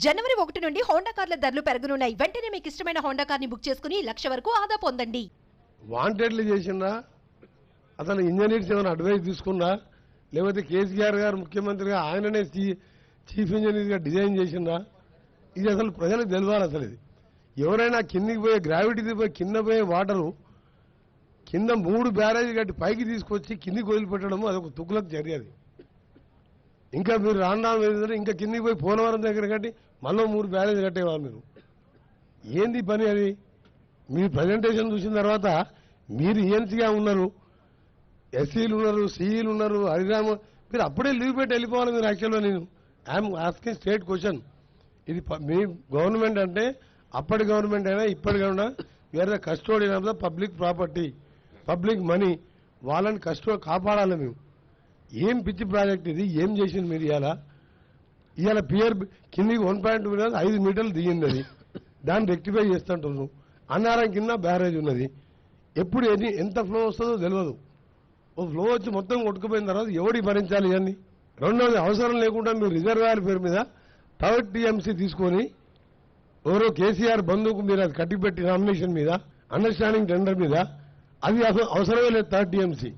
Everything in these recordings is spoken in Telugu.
జనవరి 1 నుండి హోండా కార్ల ధరలు పెరగనున్నాయి. వెంటనే మీకు ఇష్టమైన హోండా కార్ని బుక్ చేసుకుని 1,00,000 వరకు ఆదా పొందండి. వాంటెడ్లీ చేసిందా అసలు ఇంజనీర్స్ ఏమైనా అడ్వైస్ తీసుకున్నా లేకపోతే కేసీఆర్ గారు ముఖ్యమంత్రిగా ఆయననే చీఫ్ ఇంజనీర్గా డిజైన్ చేసిందా? ఇది అసలు ప్రజలకు తెలియాలి. అసలు ఇది ఎవరైనా కిందికి పోయే గ్రావిటీ పోయి కింద పోయే వాటరు కింద 3 బ్యారేజ్ కట్టి పైకి తీసుకొచ్చి కిందికి వదిలిపెట్టడం అదొక తుక్కులకు చర్య. అది ఇంకా మీరు రాండాం ఇంకా కిందికి పోయి పోలవరం దగ్గర కట్టి మళ్ళీ 3 బ్యారేజ్ కట్టేవాళ్ళు. మీరు ఏంది పని అది? మీ ప్రజెంటేషన్ చూసిన తర్వాత మీరు ఈఎన్సీగా ఉన్నారు, ఎస్సీలు ఉన్నారు, సిఈలు ఉన్నారు, హరిరామ, మీరు అప్పుడే లీవ్ పెట్టి వెళ్ళిపోవాలి. మీరు యాక్చువల్గా నేను ఐఎమ్ ఆస్కింగ్ స్టేట్ క్వశ్చన్. ఇది మీ గవర్నమెంట్ అంటే అప్పటి గవర్నమెంట్ అయినా ఇప్పటి government wear the custodian of the public property, public money, వాళ్ళని కాపాడాలి. మేము ఏం పిచ్చి ప్రాజెక్ట్ ఇది? ఏం చేసింది మీరు? ఇవాళ పియర్ కిందికి 1.2 మీటర్స్ 5 మీటర్లు దిగింది. అది దాన్ని రెక్టిఫై చేస్తుంటున్నాం. అన్నారం కింద బ్యారేజ్ ఉన్నది. ఎప్పుడు ఎంత ఫ్లో వస్తుందో తెలియదు. ఓ ఫ్లో వచ్చి మొత్తం కొట్టుకుపోయిన తర్వాత ఎవడి భరించాలి ఇవన్నీ? రెండోది, అవసరం లేకుండా మీరు రిజర్వాయర్ పేరు మీద 3rd టీఎంసీ తీసుకొని ఎవరో కేసీఆర్ బంధువుకు మీరు అది కట్టిపెట్టి నామినేషన్ మీద అండర్స్టాండింగ్ టెండర్ మీద అది అవసరమే లేదు 3rd టీఎంసీ.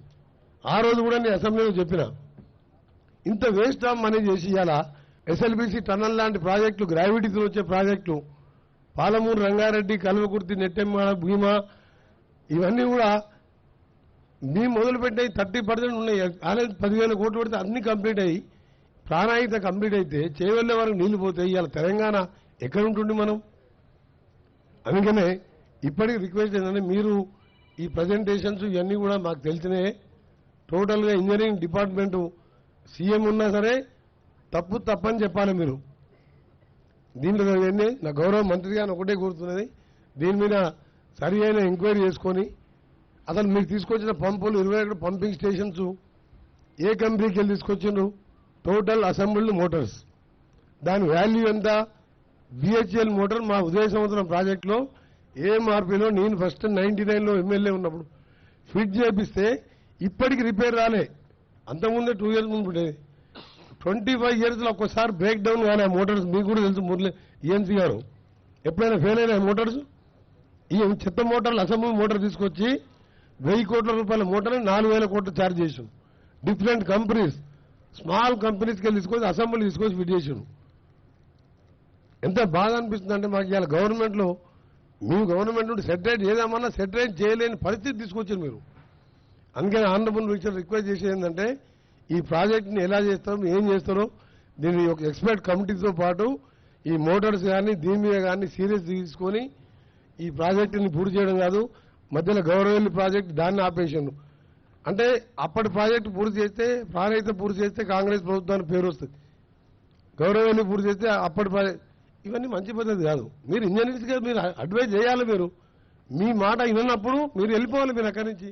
ఆ రోజు కూడా నేను అసెంబ్లీలో చెప్పిన ఇంత వేస్ట్ ఆఫ్ మనీ చేసి ఇవాళ ఎస్ఎల్బీసీ టన్నల్ లాంటి ప్రాజెక్టులు, గ్రావిటీతో వచ్చే ప్రాజెక్టులు, పాలమూరు రంగారెడ్డి, కల్వకుర్తి, నెట్టెమ్మ, భీమా, ఇవన్నీ కూడా మేము మొదలుపెట్టాయి 30% ఉన్నాయి. ఆల్రెడీ 10,000 కోట్లు పెడితే అన్ని కంప్లీట్ అయ్యి ప్రాణాయిత కంప్లీట్ అయితే చేయవల్లే వరకు నీళ్లు పోతాయి. ఇవాళ తెలంగాణ ఎక్కడ ఉంటుంది మనం? అందుకనే ఇప్పటికీ రిక్వెస్ట్ ఏంటంటే మీరు ఈ ప్రజెంటేషన్స్ ఇవన్నీ కూడా మాకు తెలిసినాయి. టోటల్గా ఇంజనీరింగ్ డిపార్ట్మెంటు సీఎం ఉన్నా సరే తప్పని చెప్పాలి మీరు. దీంట్లో నా గౌరవ మంత్రిగా ఒకటే కోరుతున్నది, దీని మీద సరి అయిన ఎంక్వైరీ చేసుకొని అసలు మీరు తీసుకొచ్చిన పంపులు 21 పంపింగ్ స్టేషన్స్ ఏ కంపెనీకి వెళ్ళి తీసుకొచ్చిండ్రు? టోటల్ అసెంబ్ల్డ్ మోటార్స్, దాని వాల్యూ ఎంత? బిహెచ్ఎల్ మోటార్ మా ఉదయ సంవత్సరం ప్రాజెక్టులో ఏఎంఆర్పీలో నేను ఫస్ట్ 99లో ఎమ్మెల్యే ఉన్నప్పుడు ఫిట్ చేపిస్తే ఇప్పటికి రిపేర్ రాలే. అంతకుముందే 2 years ముందు ఉండేది. 25 yearsలో ఒక్కసారి బ్రేక్ డౌన్ కానీ ఆ మోటార్స్ మీకు కూడా తెలుసు. మురళి ఈఎన్సీ గారు ఎప్పుడైనా ఫెయిల్ అయినా మోటార్స్, ఈ చెత్త మోటార్లు అసెంబ్లీ మోటార్ తీసుకొచ్చి 1,000 కోట్ల రూపాయల మోటార్ని 4,000 కోట్లు ఛార్జ్ చేసాం. డిఫరెంట్ కంపెనీస్, స్మాల్ కంపెనీస్కి వెళ్ళి తీసుకొచ్చి అసెంబ్లీ తీసుకొచ్చి ఫిట్ చేసాం. ఎంత బాధ అనిపిస్తుంది అంటే మాకు ఇవాళ గవర్నమెంట్లో, మీ గవర్నమెంట్ నుండి సెటరేట్ చేద్దామన్నా సెటరేట్ చేయలేని పరిస్థితి తీసుకొచ్చారు మీరు. అందుకని ఆనరబుల్ మినిస్టర్ రిక్వెస్ట్ చేసేది ఏంటంటే ఈ ప్రాజెక్ట్ని ఎలా చేస్తారో, ఏం చేస్తారో దీన్ని ఒక ఎక్స్పర్ట్ కమిటీతో పాటు ఈ మోటార్స్ కానీ దీని మీద కానీ సీరియస్ తీసుకొని ఈ ప్రాజెక్టుని పూర్తి చేయడం కాదు. మధ్యలో గౌరవల్లి ప్రాజెక్టు దాన్ని ఆపేసాను అంటే అప్పటి ప్రాజెక్టు పూర్తి చేస్తే, ప్రాణహిత పూర్తి చేస్తే కాంగ్రెస్ ప్రభుత్వానికి పేరు వస్తుంది. గౌరవల్లి పూర్తి చేస్తే అప్పటి ప్రాజెక్ట్, ఇవన్నీ మంచి పద్ధతి కాదు. మీరు ఇంజనీర్స్గా మీరు అడ్వైజ్ చేయాలి. మీరు మీ మాట వినప్పుడు మీరు వెళ్ళిపోవాలి మీరు అక్కడి నుంచి.